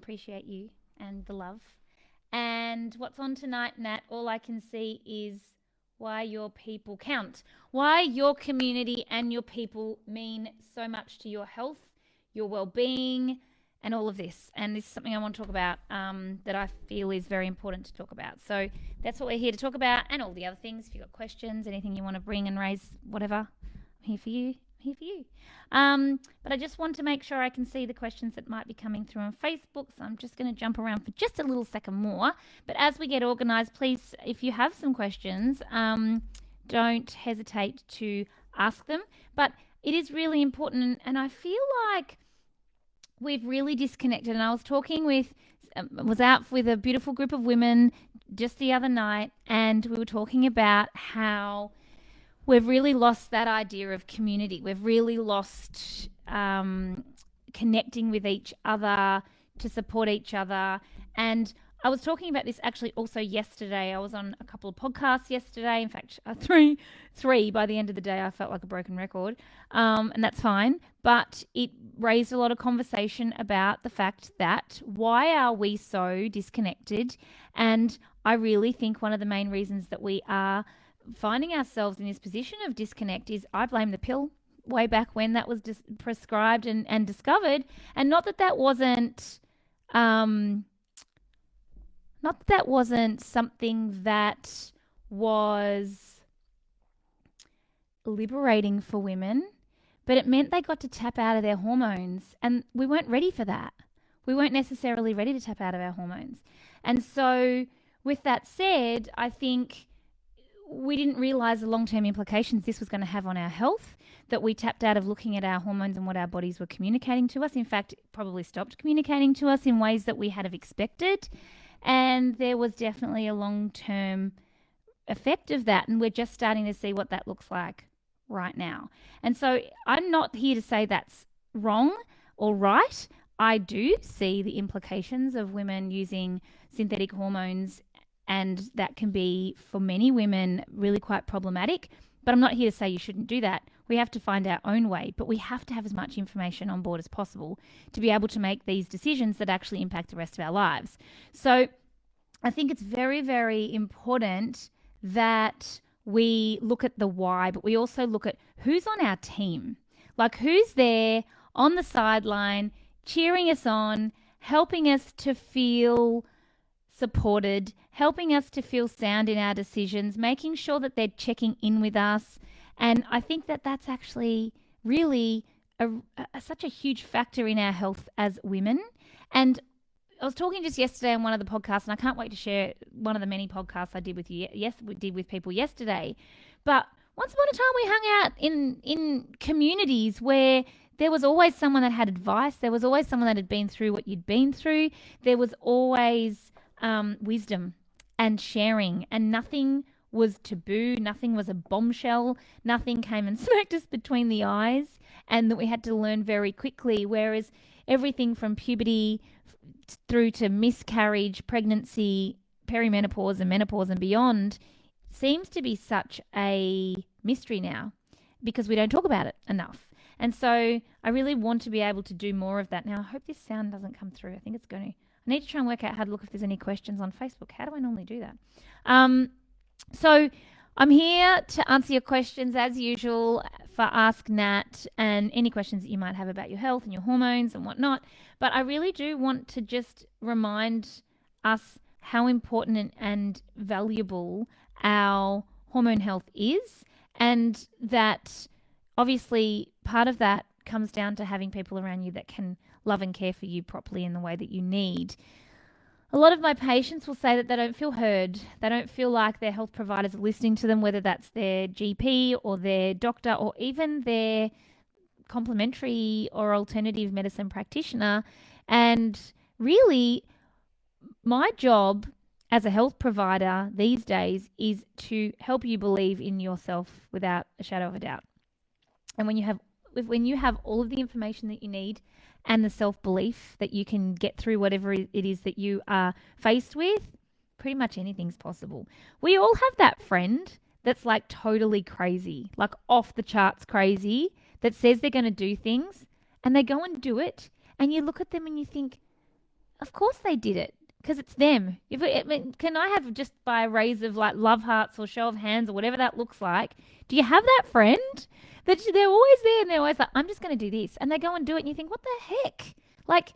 appreciate you and the love. And what's on tonight, Nat, all I can see is why your people count, why your community and your people mean so much to your health, your well-being, and all of this. And this is something I want to talk about that I feel is very important to talk about. So that's what we're here to talk about, and all the other things. If you've got questions, anything you want to bring and raise, whatever, I'm here for you. But I just want to make sure I can see the questions that might be coming through on Facebook. So I'm just going to jump around for just a little second more. But as we get organised, please, if you have some questions, don't hesitate to ask them. But it is really important, and I feel like we've really disconnected. And I was was out with a beautiful group of women just the other night, and we were talking about how we've really lost that idea of community. We've really lost connecting with each other to support each other. And I was talking about this actually also yesterday. I was on a couple of podcasts yesterday. In fact, three by the end of the day. I felt like a broken record. And that's fine. But it raised a lot of conversation about the fact that why are we so disconnected? And I really think one of the main reasons that we are finding ourselves in this position of disconnect is I blame the pill way back when that was prescribed and discovered. And not that wasn't something that was liberating for women, but it meant they got to tap out of their hormones, and we weren't ready for that. We weren't necessarily ready to tap out of our hormones. And so with that said, I think we didn't realize the long-term implications this was going to have on our health, that we tapped out of looking at our hormones and what our bodies were communicating to us. In fact, it probably stopped communicating to us in ways that we had have expected. And there was definitely a long-term effect of that. And we're just starting to see what that looks like right now. And so I'm not here to say that's wrong or right. I do see the implications of women using synthetic hormones, and that can be, for many women, really quite problematic. But I'm not here to say you shouldn't do that. We have to find our own way, but we have to have as much information on board as possible to be able to make these decisions that actually impact the rest of our lives. So I think it's very, very important that we look at the why, but we also look at who's on our team. Like, who's there on the sideline, cheering us on, helping us to feel supported, helping us to feel sound in our decisions, making sure that they're checking in with us. And I think that that's actually really such a huge factor in our health as women. And I was talking just yesterday on one of the podcasts, and I can't wait to share one of the many podcasts I did with you. Yes, we did with people yesterday. But once upon a time, we hung out in communities where there was always someone that had advice. There was always someone that had been through what you'd been through. There was always wisdom and sharing, and nothing was taboo, nothing was a bombshell, nothing came and smacked us between the eyes, and that we had to learn very quickly. Whereas everything from puberty through to miscarriage, pregnancy, perimenopause and menopause and beyond seems to be such a mystery now because we don't talk about it enough. And so I really want to be able to do more of that. Now, I hope this sound doesn't come through. I think it's going to. I need to try and work out how to look if there's any questions on Facebook. How do I normally do that? So I'm here to answer your questions as usual for ASKNAT and any questions that you might have about your health and your hormones and whatnot. But I really do want to just remind us how important and valuable our hormone health is, and that obviously part of that comes down to having people around you that can love and care for you properly in the way that you need. A lot of my patients will say that they don't feel heard. They don't feel like their health providers are listening to them, whether that's their GP or their doctor or even their complementary or alternative medicine practitioner. And really, my job as a health provider these days is to help you believe in yourself without a shadow of a doubt. And when you have all of the information that you need and the self-belief that you can get through whatever it is that you are faced with, pretty much anything's possible. We all have that friend that's like totally crazy, like off the charts crazy, that says they're going to do things and they go and do it. And you look at them and you think, Of course they did it because it's them. Can I have just by a raise of like love hearts or show of hands or whatever that looks like? Do you have that friend that they're always there and they're always like, I'm just going to do this, and they go and do it, and you think, what the heck? Like,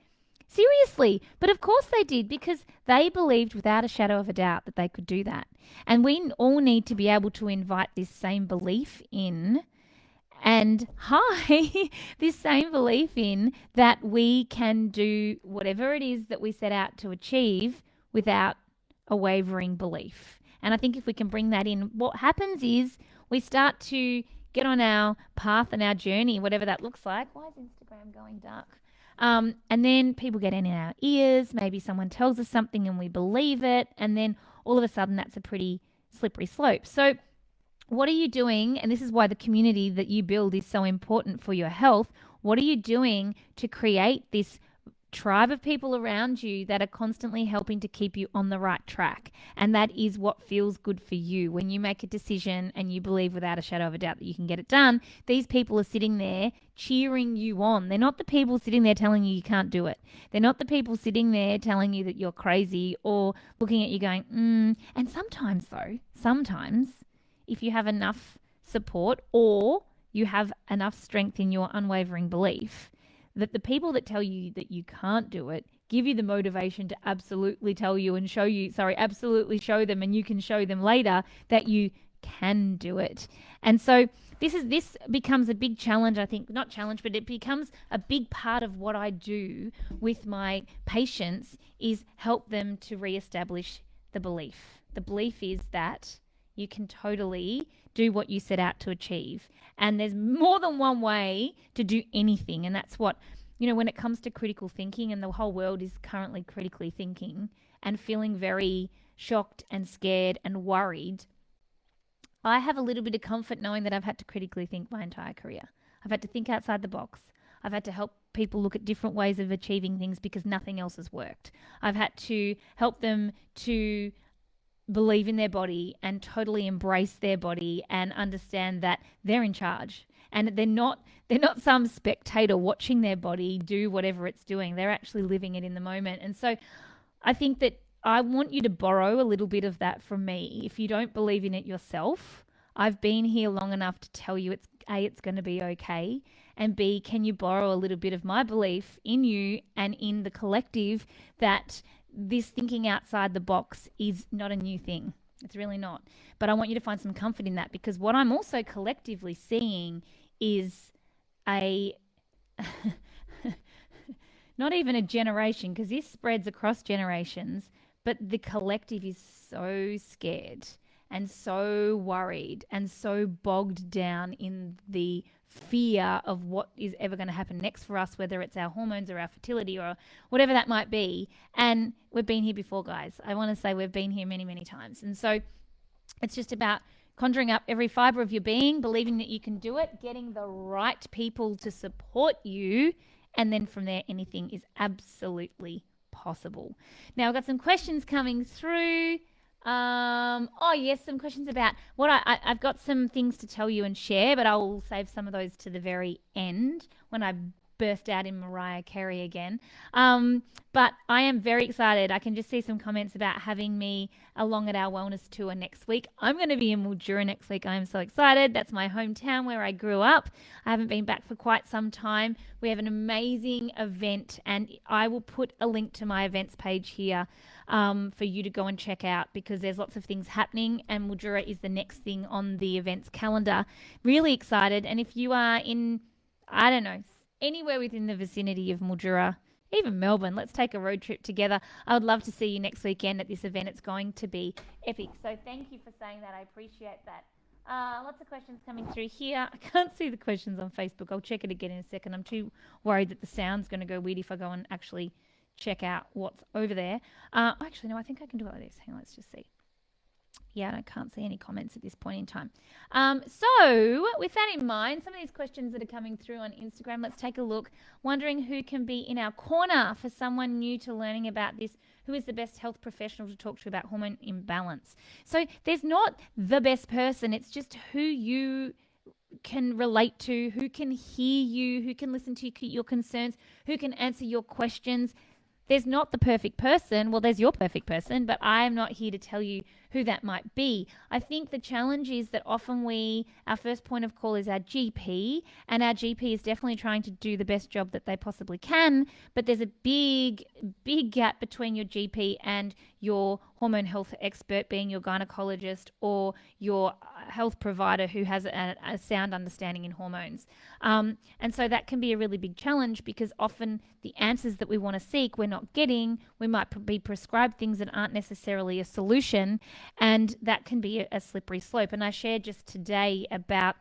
seriously. But of course they did, because they believed without a shadow of a doubt that they could do that. And we all need to be able to invite this same belief in, and this same belief in that we can do whatever it is that we set out to achieve without a wavering belief. And I think if we can bring that in, what happens is we start to get on our path and our journey, whatever that looks like. Why is Instagram going dark? And then people get in our ears. Maybe someone tells us something and we believe it. And then all of a sudden that's a pretty slippery slope. So what are you doing? And this is why the community that you build is so important for your health. What are you doing to create this tribe of people around you that are constantly helping to keep you on the right track? And that is what feels good for you. When you make a decision and you believe without a shadow of a doubt that you can get it done, these people are sitting there cheering you on. They're not the people sitting there telling you can't do it. They're not the people sitting there telling you that you're crazy or looking at you going, And sometimes if you have enough support or you have enough strength in your unwavering belief, that the people that tell you that you can't do it give you the motivation to absolutely tell you and absolutely show them, and you can show them later that you can do it. And so this becomes a big challenge, I think, not challenge, but it becomes a big part of what I do with my patients, is help them to reestablish the belief. The belief is that you can totally do what you set out to achieve. And there's more than one way to do anything. And that's what, when it comes to critical thinking, and the whole world is currently critically thinking and feeling very shocked and scared and worried, I have a little bit of comfort knowing that I've had to critically think my entire career. I've had to think outside the box. I've had to help people look at different ways of achieving things because nothing else has worked. I've had to help them to believe in their body and totally embrace their body and understand that they're in charge, and they're not some spectator watching their body do whatever it's doing. They're actually living it in the moment. And so I think that I want you to borrow a little bit of that from me. If you don't believe in it yourself, I've been here long enough to tell you it's going to be okay, and B, can you borrow a little bit of my belief in you and in the collective that this thinking outside the box is not a new thing. It's really not. But I want you to find some comfort in that, because what I'm also collectively seeing is not even a generation, because this spreads across generations, but the collective is so scared and so worried and so bogged down in the fear of what is ever going to happen next for us, whether it's our hormones or our fertility or whatever that might be. And we've been here before, guys. I want to say we've been here many, many times. And so it's just about conjuring up every fiber of your being, believing that you can do it, getting the right people to support you, and then from there, anything is absolutely possible. Now, I've got some questions coming through. Some questions about what I've got some things to tell you and share, but I'll save some of those to the very end when I burst out in Mariah Carey again. But I am very excited. I can just see some comments about having me along at our wellness tour next week. I'm going to be in Mildura next week. I am so excited. That's my hometown where I grew up. I haven't been back for quite some time. We have an amazing event, and I will put a link to my events page here for you to go and check out, because there's lots of things happening, and Mildura is the next thing on the events calendar. Really excited. And if you are in, I don't know, anywhere within the vicinity of Mildura, even Melbourne, let's take a road trip together. I would love to see you next weekend at this event. It's going to be epic. So thank you for saying that. I appreciate that. Lots of questions coming through here. I can't see the questions on Facebook. I'll check it again in a second. I'm too worried that the sound's going to go weird if I go and actually check out what's over there. Actually, no, I think I can do it like this. Hang on, let's just see. Yeah, I can't see any comments at this point in time. So with that in mind, some of these questions that are coming through on Instagram, let's take a look. Wondering who can be in our corner for someone new to learning about this. Who is the best health professional to talk to about hormone imbalance? So there's not the best person. It's just who you can relate to, who can hear you, who can listen to your concerns, who can answer your questions. there's not the perfect person. Well, there's your perfect person, but I am not here to tell you who that might be. I think the challenge is that often our first point of call is our GP, and our GP is definitely trying to do the best job that they possibly can, but there's a big, big gap between your GP and your hormone health expert, being your gynecologist or your health provider who has a sound understanding in hormones. And so that can be a really big challenge, because often the answers that we want to seek, we're not getting. We might be prescribed things that aren't necessarily a solution, and that can be a slippery slope. And I shared just today about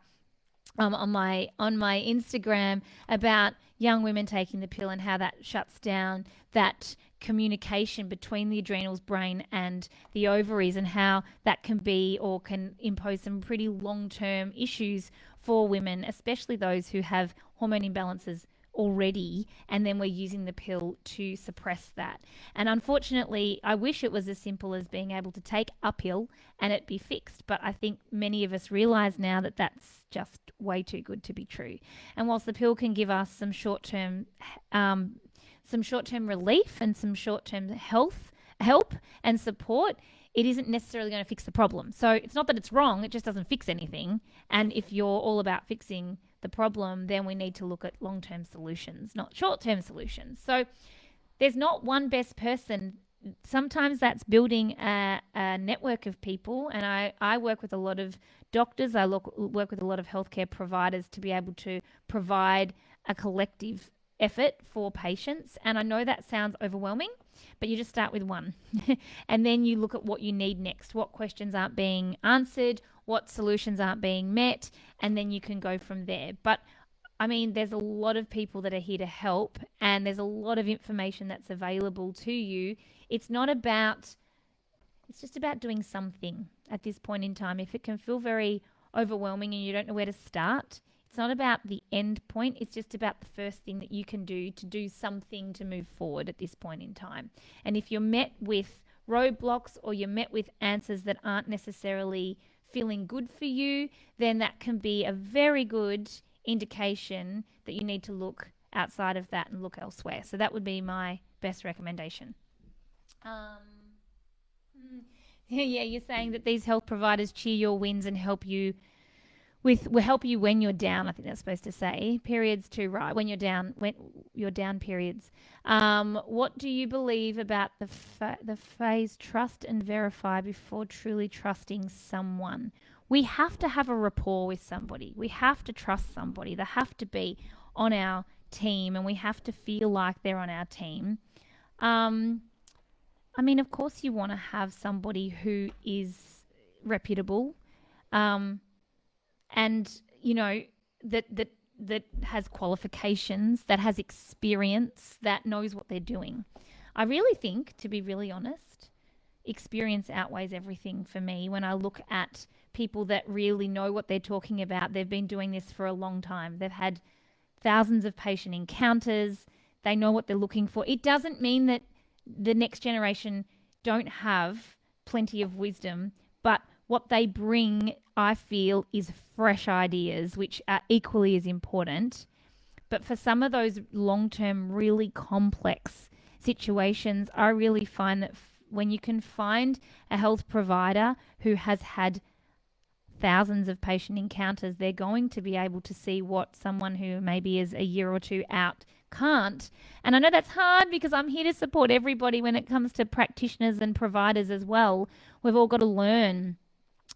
on my Instagram about young women taking the pill and how that shuts down that communication between the adrenals, brain, and the ovaries, and how that can be or can impose some pretty long-term issues for women, especially those who have hormone imbalances already, and then we're using the pill to suppress that. And unfortunately, I wish it was as simple as being able to take a pill and it be fixed, but I think many of us realize now that that's just way too good to be true. And whilst the pill can give us some short-term relief and some short-term help and support, it isn't necessarily going to fix the problem. So it's not that it's wrong, it just doesn't fix anything. And if you're all about fixing the problem, then we need to look at long-term solutions, not short-term solutions. So there's not one best person. Sometimes that's building a network of people. And I work with a lot of doctors. I work with a lot of healthcare providers to be able to provide a collective effort for patients. And I know that sounds overwhelming, but you just start with one. And then you look at what you need next, what questions aren't being answered, what solutions aren't being met, and then you can go from there. But I mean, there's a lot of people that are here to help, and there's a lot of information that's available to you. It's just about doing something at this point in time. If it can feel very overwhelming and you don't know where to start, it's not about the end point. It's just about the first thing that you can do to do something to move forward at this point in time. And if you're met with roadblocks or you're met with answers that aren't necessarily feeling good for you, then that can be a very good indication that you need to look outside of that and look elsewhere. So that would be my best recommendation. Yeah, you're saying that these health providers cheer your wins and help you will help you when you're down. I think that's supposed to say periods too, right? When you're down periods. What do you believe about the phrase trust and verify before truly trusting someone? We have to have a rapport with somebody. We have to trust somebody. They have to be on our team, and we have to feel like they're on our team. I mean, of course, you want to have somebody who is reputable. And, you know, that has qualifications, that has experience, that knows what they're doing. I really think, to be really honest, experience outweighs everything for me. When I look at people that really know what they're talking about, they've been doing this for a long time. They've had thousands of patient encounters. They know what they're looking for. It doesn't mean that the next generation don't have plenty of wisdom, but what they bring, I feel, is fresh ideas, which are equally as important. But for some of those long-term, really complex situations, I really find that when you can find a health provider who has had thousands of patient encounters, they're going to be able to see what someone who maybe is a year or two out can't. And I know that's hard because I'm here to support everybody when it comes to practitioners and providers as well. We've all got to learn.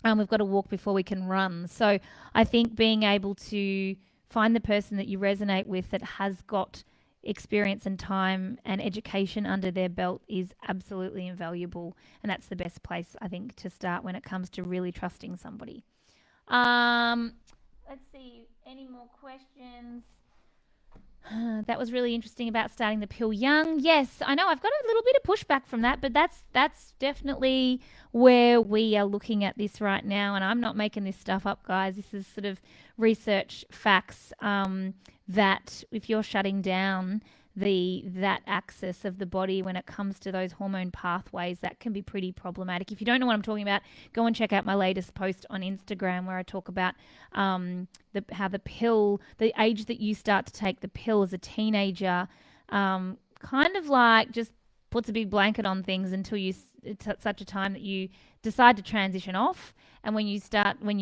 We've got to walk before we can run. So I think being able to find the person that you resonate with that has got experience and time and education under their belt is absolutely invaluable. And that's the best place, I think, to start when it comes to really trusting somebody. Let's see, any more questions? That was really interesting about starting the pill young. Yes, I know I've got a little bit of pushback from that, but that's definitely where we are looking at this right now. And I'm not making this stuff up, guys. This is sort of research facts that if you're shutting down that axis of the body when it comes to those hormone pathways, that can be pretty problematic. If you don't know what I'm talking about, go and check out my latest post on Instagram where I talk about how the pill, the age that you start to take the pill as a teenager, kind of like just puts a big blanket on things until it's at such a time that you decide to transition off. And when you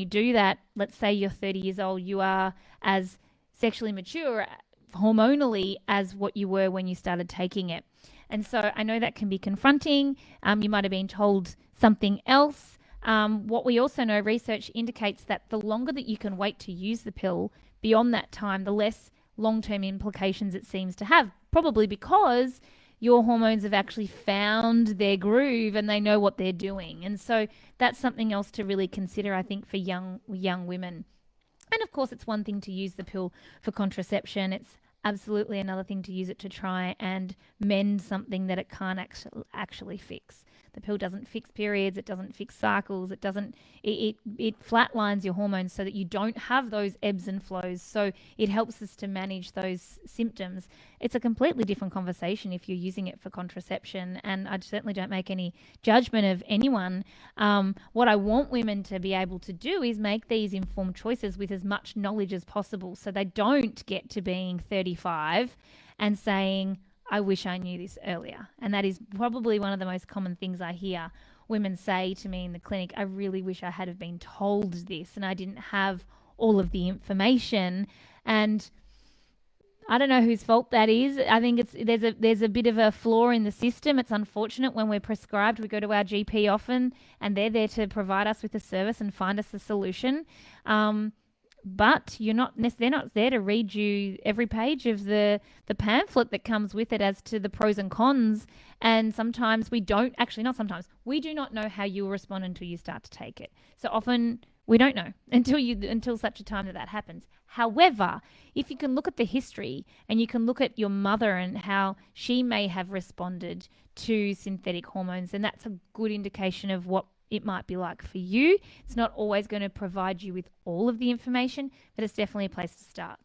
do that, let's say you're 30 years old, you are as sexually mature hormonally as what you were when you started taking it. And so I know that can be confronting. You might have been told something else. What we also know, research indicates that the longer that you can wait to use the pill, beyond that time, the less long-term implications it seems to have, probably because your hormones have actually found their groove and they know what they're doing. And so that's something else to really consider, I think, for young women. And of course, it's one thing to use the pill for contraception. It's absolutely another thing to use it to try and mend something that it can't actually fix. The pill doesn't fix periods, it doesn't fix cycles, it flatlines your hormones so that you don't have those ebbs and flows. So it helps us to manage those symptoms. It's a completely different conversation if you're using it for contraception, and I certainly don't make any judgment of anyone. What I want women to be able to do is make these informed choices with as much knowledge as possible, so they don't get to being 35 and saying, I wish I knew this earlier. And that is probably one of the most common things I hear women say to me in the clinic. I really wish I had have been told this and I didn't have all of the information. And I don't know whose fault that is. I think there's a bit of a flaw in the system. It's unfortunate when we're prescribed. We go to our GP often and they're there to provide us with a service and find us a solution. But they're not there to read you every page of the pamphlet that comes with it as to the pros and cons. And sometimes we do not know how you will respond until you start to take it. So often we don't know until such a time that happens. However, if you can look at the history and you can look at your mother and how she may have responded to synthetic hormones, then that's a good indication of what it might be like for you. It's not always going to provide you with all of the information, but it's definitely a place to start.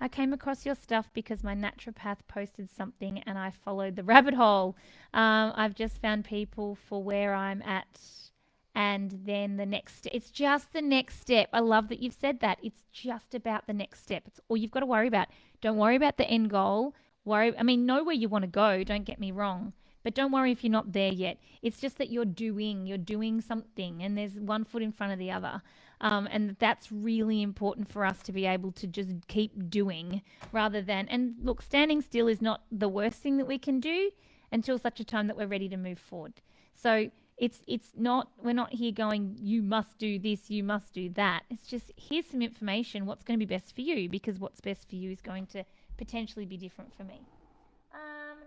I came across your stuff because my naturopath posted something and I followed the rabbit hole. I've just found people for where I'm at, and then it's just the next step. I love that you've said that. It's just about the next step. It's all you've got to worry about. Don't worry about the end goal. Know where you want to go, don't get me wrong. But don't worry if you're not there yet. It's just that you're doing something, and there's one foot in front of the other. And that's really important for us to be able to just keep doing rather than, and look, standing still is not the worst thing that we can do until such a time that we're ready to move forward. So we're not here going, you must do this, you must do that. It's just, here's some information, what's going to be best for you, because what's best for you is going to potentially be different for me.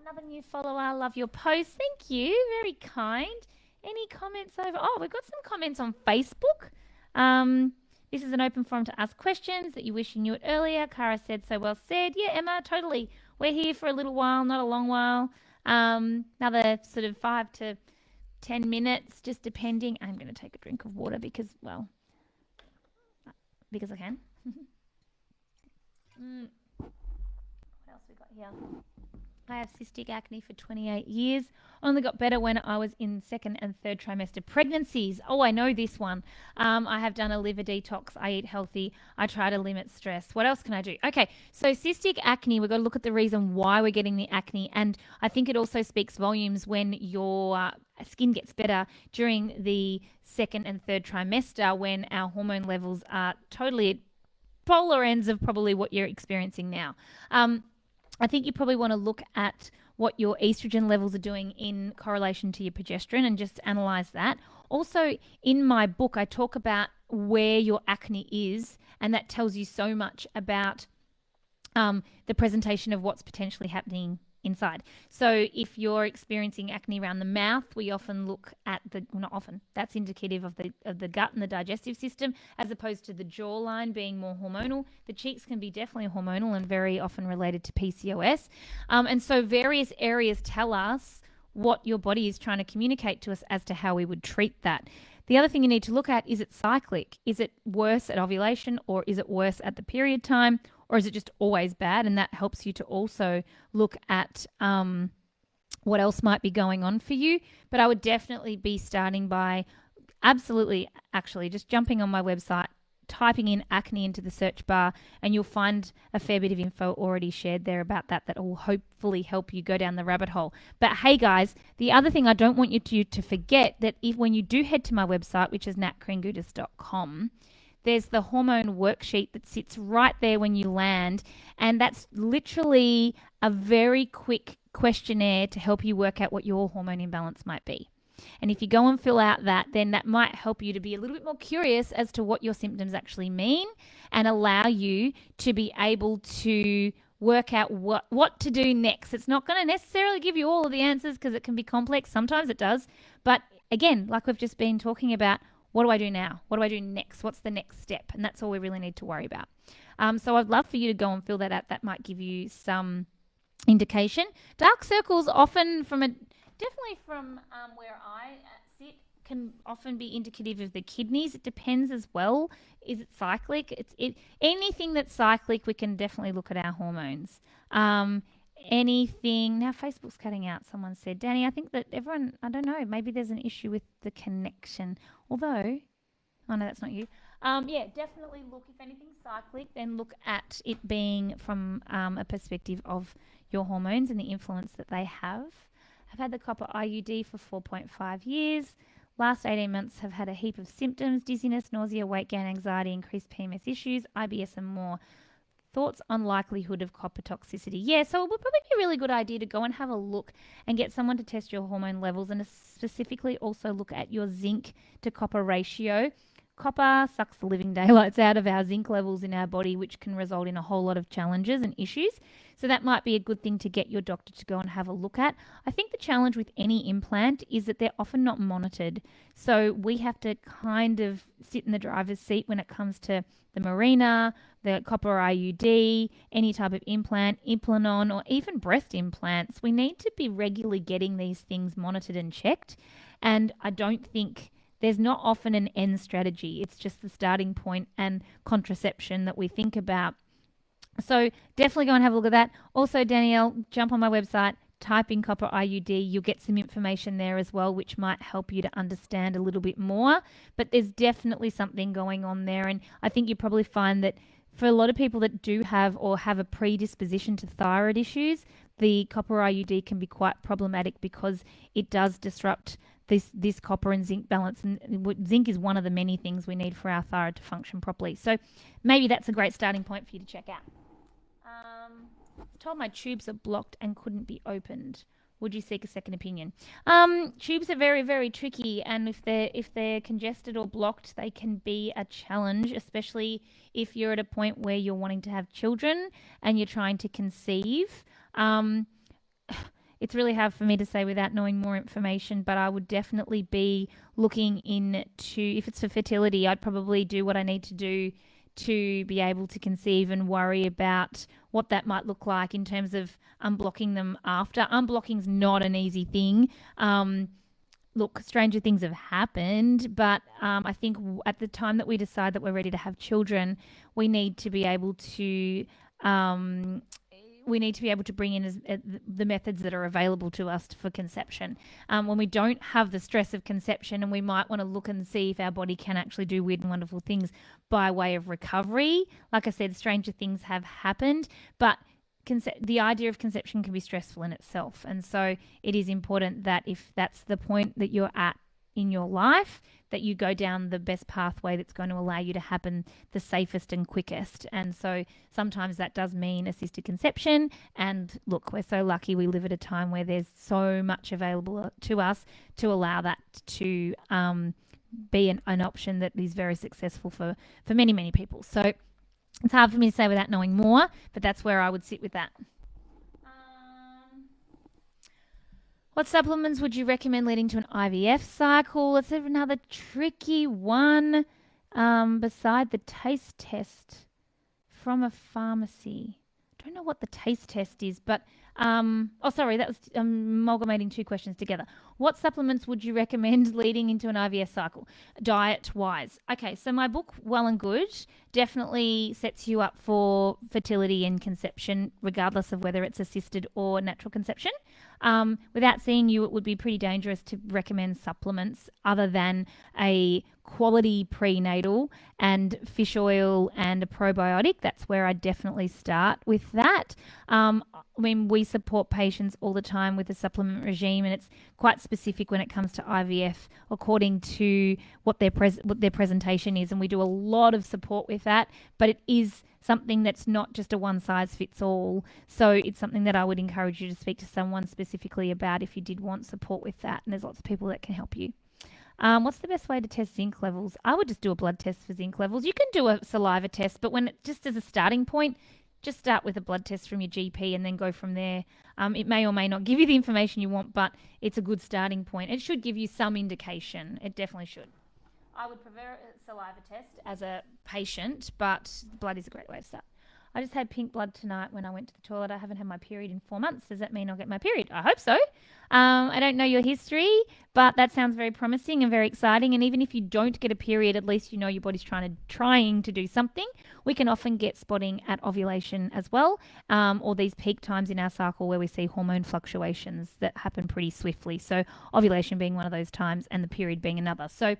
Another new follower. Love your post. Thank you. Very kind. Any comments over? Oh, we've got some comments on Facebook. This is an open forum to ask questions that you wish you knew it earlier. Cara said, so well said. Yeah, Emma, totally. We're here for a little while, not a long while. Another sort of 5 to 10 minutes, just depending. I'm going to take a drink of water because I can. What else we got here? I have cystic acne for 28 years. Only got better when I was in second and third trimester pregnancies. Oh, I know this one. I have done a liver detox. I eat healthy. I try to limit stress. What else can I do? Okay, so cystic acne, we've got to look at the reason why we're getting the acne. And I think it also speaks volumes when your skin gets better during the second and third trimester, when our hormone levels are totally at polar ends of probably what you're experiencing now. I think you probably want to look at what your estrogen levels are doing in correlation to your progesterone and just analyze that. Also, in my book, I talk about where your acne is, and that tells you so much about the presentation of what's potentially happening inside. So if you're experiencing acne around the mouth, we often look at that's indicative of the gut and the digestive system, as opposed to the jawline being more hormonal. The cheeks can be definitely hormonal and very often related to PCOS. And so various areas tell us what your body is trying to communicate to us as to how we would treat that. The other thing you need to look at, is it cyclic? Is it worse at ovulation, or is it worse at the period time, or is it just always bad? And that helps you to also look at what else might be going on for you. But I would definitely be starting by actually just jumping on my website, typing in acne into the search bar, and you'll find a fair bit of info already shared there about that will hopefully help you go down the rabbit hole. But hey guys, the other thing I don't want you to forget, that if when you do head to my website, which is natkringoudis.com, there's the hormone worksheet that sits right there when you land, and that's literally a very quick questionnaire to help you work out what your hormone imbalance might be. And if you go and fill out that, then that might help you to be a little bit more curious as to what your symptoms actually mean, and allow you to be able to work out what to do next. It's not going to necessarily give you all of the answers because it can be complex. Sometimes it does. But again, like we've just been talking about, what do I do now? What do I do next? What's the next step? And that's all we really need to worry about. So I'd love for you to go and fill that out. That might give you some indication. Dark circles often definitely from where I sit, can often be indicative of the kidneys. It depends as well. Is it cyclic? Anything that's cyclic, we can definitely look at our hormones. Anything, now Facebook's cutting out, someone said. Danny, I think that everyone, I don't know, maybe there's an issue with the connection. Although, oh no, that's not you. Yeah, definitely look, if anything's cyclic, then look at it being from a perspective of your hormones and the influence that they have. I've had the copper IUD for 4.5 years. Last 18 months have had a heap of symptoms: dizziness, nausea, weight gain, anxiety, increased PMS issues, IBS and more. Thoughts on likelihood of copper toxicity? Yeah, so it would probably be a really good idea to go and have a look and get someone to test your hormone levels, and specifically also look at your zinc to copper ratio. Copper sucks the living daylights out of our zinc levels in our body, which can result in a whole lot of challenges and issues. So that might be a good thing to get your doctor to go and have a look at. I think the challenge with any implant is that they're often not monitored. So we have to kind of sit in the driver's seat when it comes to the Mirena, the copper IUD, any type of implant, Implanon, or even breast implants. We need to be regularly getting these things monitored and checked. And I don't think there's not often an end strategy. It's just the starting point and contraception that we think about. So definitely go and have a look at that. Also, Danielle, jump on my website, type in copper IUD. You'll get some information there as well, which might help you to understand a little bit more. But there's definitely something going on there. And I think you probably find that for a lot of people that do have or have a predisposition to thyroid issues, the copper IUD can be quite problematic because it does disrupt this copper and zinc balance. And zinc is one of the many things we need for our thyroid to function properly. So maybe that's a great starting point for you to check out. Told my tubes are blocked and couldn't be opened. Would you seek a second opinion? Tubes are very, very tricky, and if they're congested or blocked, they can be a challenge, especially if you're at a point where you're wanting to have children and you're trying to conceive. It's really hard for me to say without knowing more information, but I would definitely be looking into, if it's for fertility, I'd probably do what I need to do to be able to conceive and worry about what that might look like in terms of unblocking them after. Unblocking's not an easy thing. Look, stranger things have happened, but I think at the time that we decide that we're ready to have children, we need to be able to bring in the methods that are available to us for conception. When we don't have the stress of conception, and we might want to look and see if our body can actually do weird and wonderful things by way of recovery. Like I said, stranger things have happened, but the idea of conception can be stressful in itself. And so it is important that if that's the point that you're at in your life, that you go down the best pathway that's going to allow you to happen the safest and quickest. And so sometimes that does mean assisted conception. And look, we're so lucky we live at a time where there's so much available to us to allow that to be an option that is very successful for many, many people. So it's hard for me to say without knowing more, but that's where I would sit with that. What supplements would you recommend leading to an IVF cycle? Let's have another tricky one. Beside the taste test from a pharmacy. I don't know what the taste test is, but sorry, that was amalgamating two questions together. What supplements would you recommend leading into an IVF cycle, diet-wise? Okay, so my book, Well and Good, definitely sets you up for fertility and conception, regardless of whether it's assisted or natural conception. Without seeing you, it would be pretty dangerous to recommend supplements other than a quality prenatal and fish oil and a probiotic. That's where I definitely start with that. I mean, we support patients all the time with a supplement regime, and it's quite specific when it comes to IVF according to what their presentation is, and we do a lot of support with that. But it is something that's not just a one size fits all. So it's something that I would encourage you to speak to someone specifically about if you did want support with that. And there's lots of people that can help you. What's the best way to test zinc levels? I would just do a blood test for zinc levels. You can do a saliva test, but when just as a starting point, just start with a blood test from your GP and then go from there. It may or may not give you the information you want, but it's a good starting point. It should give you some indication. It definitely should. I would prefer a saliva test as a patient, but blood is a great way to start. I just had pink blood tonight when I went to the toilet. I haven't had my period in 4 months. Does that mean I'll get my period? I hope so. I don't know your history, but that sounds very promising and very exciting. And even if you don't get a period, at least you know your body's trying to do something. We can often get spotting at ovulation as well, or these peak times in our cycle where we see hormone fluctuations that happen pretty swiftly. So ovulation being one of those times and the period being another. So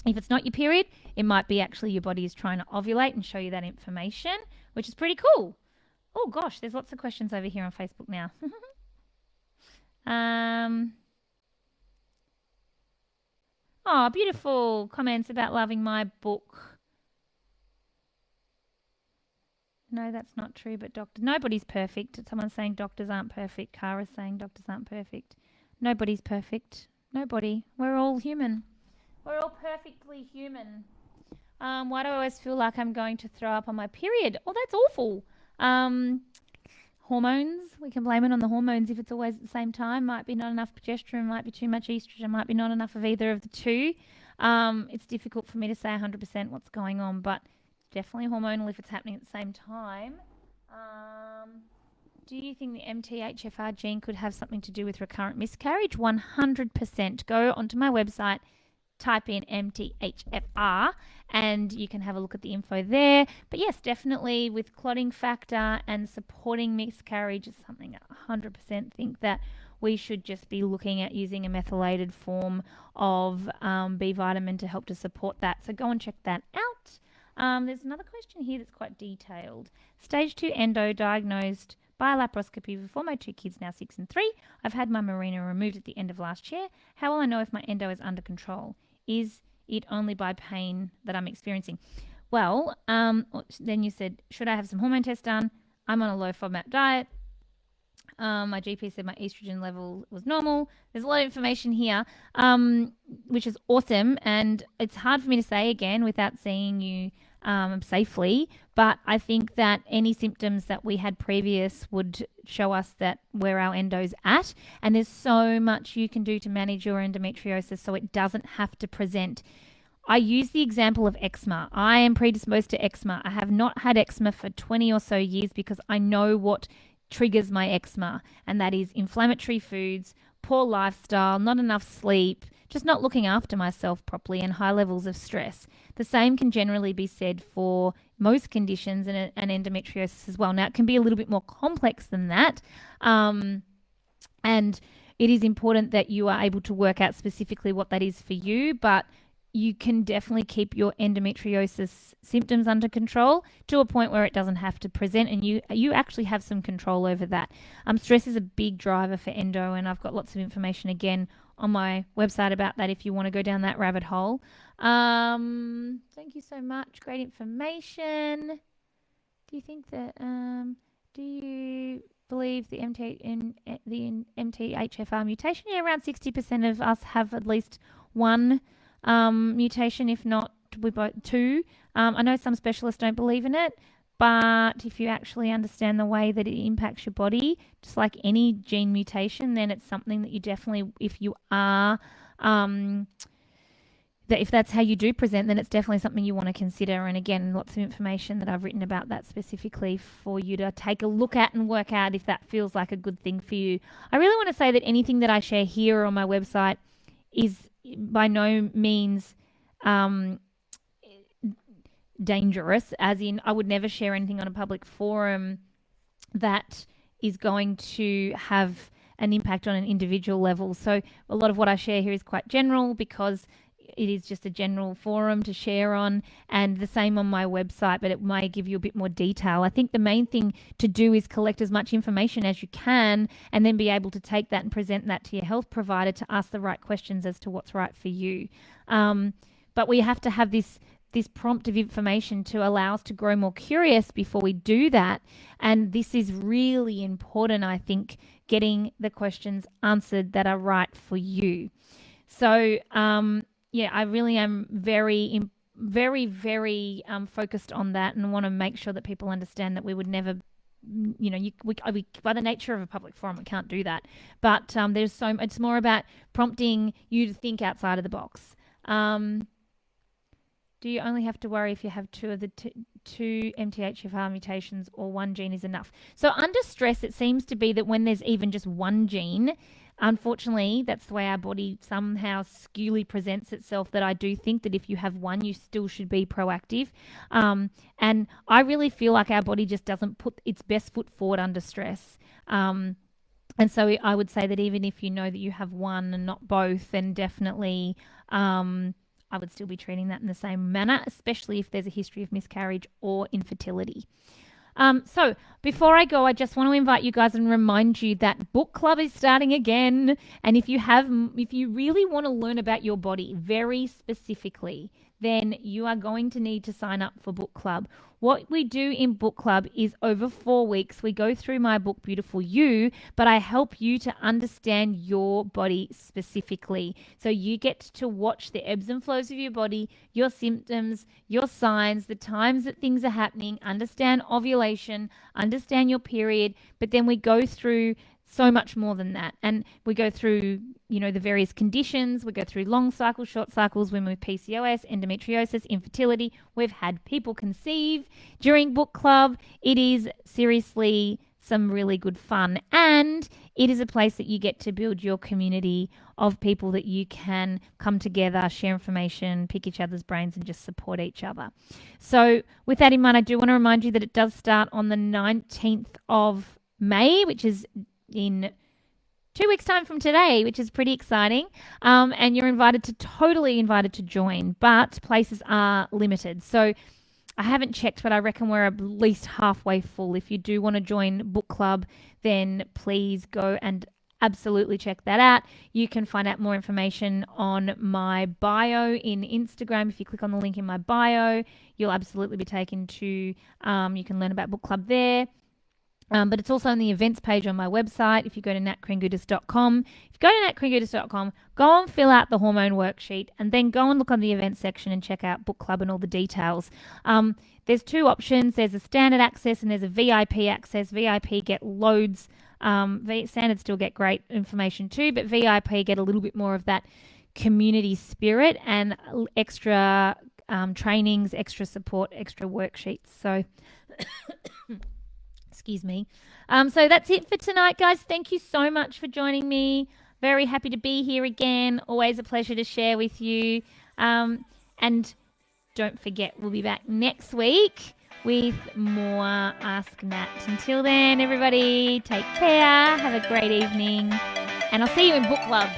if it's not your period, it might be actually your body is trying to ovulate and show you that information, which is pretty cool. Oh gosh, there's lots of questions over here on Facebook now. Oh, beautiful comments about loving my book. No, that's not true, but nobody's perfect. Someone's saying doctors aren't perfect. Kara's saying doctors aren't perfect. Nobody's perfect. Nobody. We're all human. We're all perfectly human. Why do I always feel like I'm going to throw up on my period? Oh, that's awful. Hormones. We can blame it on the hormones if it's always at the same time. Might be not enough progesterone, might be too much estrogen, might be not enough of either of the two. It's difficult for me to say 100% what's going on, but definitely hormonal if it's happening at the same time. Do you think the MTHFR gene could have something to do with recurrent miscarriage? 100%. Go onto my website, type in MTHFR and you can have a look at the info there. But yes, definitely with clotting factor and supporting miscarriage is something I 100% think that we should just be looking at using a methylated form of B vitamin to help to support that. So go and check that out. There's another question here that's quite detailed. Stage 2 endo diagnosed by laparoscopy before my 2 kids, now 6 and 3. I've had my marina removed at the end of last year. How will I know if my endo is under control? Is it only by pain that I'm experiencing? Well, then you said, should I have some hormone tests done? I'm on a low FODMAP diet. My GP said my estrogen level was normal. There's a lot of information here, which is awesome. And it's hard for me to say again without seeing you safely. But I think that any symptoms that we had previous would show us that where our endo's at. And there's so much you can do to manage your endometriosis so it doesn't have to present. I use the example of eczema. I am predisposed to eczema. I have not had eczema for 20 or so years because I know what triggers my eczema, and that is inflammatory foods, poor lifestyle, not enough sleep, just not looking after myself properly, and high levels of stress. The same can generally be said for most conditions and endometriosis as well. Now, it can be a little bit more complex than that, and it is important that you are able to work out specifically what that is for you, but you can definitely keep your endometriosis symptoms under control to a point where it doesn't have to present, and you actually have some control over that. Stress is a big driver for endo, and I've got lots of information again on my website about that if you want to go down that rabbit hole. Thank you so much. Great information. Do you think that do you believe the MTHFR mutation? Yeah, around 60% of us have at least one mutation, if not two. I know some specialists don't believe in it, but if you actually understand the way that it impacts your body, just like any gene mutation, then it's something that you definitely, if you are, that if that's how you do present, then it's definitely something you want to consider. And again, lots of information that I've written about that specifically for you to take a look at and work out if that feels like a good thing for you. I really want to say that anything that I share here on my website is by no means dangerous, as in I would never share anything on a public forum that is going to have an impact on an individual level. So a lot of what I share here is quite general because it is just a general forum to share on, and the same on my website, but it may give you a bit more detail. I think the main thing to do is collect as much information as you can and then be able to take that and present that to your health provider to ask the right questions as to what's right for you. But we have to have this prompt of information to allow us to grow more curious before we do that. And this is really important, I think, getting the questions answered that are right for you. So, yeah, I really am very, very focused on that, and want to make sure that people understand that we would never, by the nature of a public forum, we can't do that. But it's more about prompting you to think outside of the box. Do you only have to worry if you have two of the two MTHFR mutations, or one gene is enough? So under stress, it seems to be that when there's even just one gene, unfortunately, that's the way our body somehow skewly presents itself, that I do think that if you have one, you still should be proactive. And I really feel like our body just doesn't put its best foot forward under stress. And so I would say that even if you know that you have one and not both, then definitely I would still be treating that in the same manner, especially if there's a history of miscarriage or infertility. So before I go, I just want to invite you guys and remind you that book club is starting again. And if you really want to learn about your body very specifically, then you are going to need to sign up for book club. What we do in book club is over 4 weeks, we go through my book, Beautiful You, but I help you to understand your body specifically. So you get to watch the ebbs and flows of your body, your symptoms, your signs, the times that things are happening, understand ovulation, understand your period, but then we go through so much more than that. And we go through, the various conditions. We go through long cycles, short cycles, women with PCOS, endometriosis, infertility. We've had people conceive during book club. It is seriously some really good fun. And it is a place that you get to build your community of people that you can come together, share information, pick each other's brains, and just support each other. So with that in mind, I do want to remind you that it does start on the 19th of May, which is in 2 weeks' time from today, which is pretty exciting. And you're totally invited to join, but places are limited. So I haven't checked, but I reckon we're at least halfway full. If you do want to join book club, then please go and absolutely check that out. You can find out more information on my bio in Instagram. If you click on the link in my bio, you'll absolutely be taken to, you can learn about book club there. But it's also on the events page on my website. If you go to natkringoudis.com, go and fill out the hormone worksheet, and then go and look on the events section and check out book club and all the details. There's 2 options. There's a standard access and there's a VIP access. VIP get loads. Standard still get great information too, but VIP get a little bit more of that community spirit and extra trainings, extra support, extra worksheets. So excuse me. So that's it for tonight, guys. Thank you so much for joining me. Very happy to be here again. Always a pleasure to share with you. And don't forget, we'll be back next week with more Ask Nat. Until then, everybody, take care. Have a great evening. And I'll see you in book club.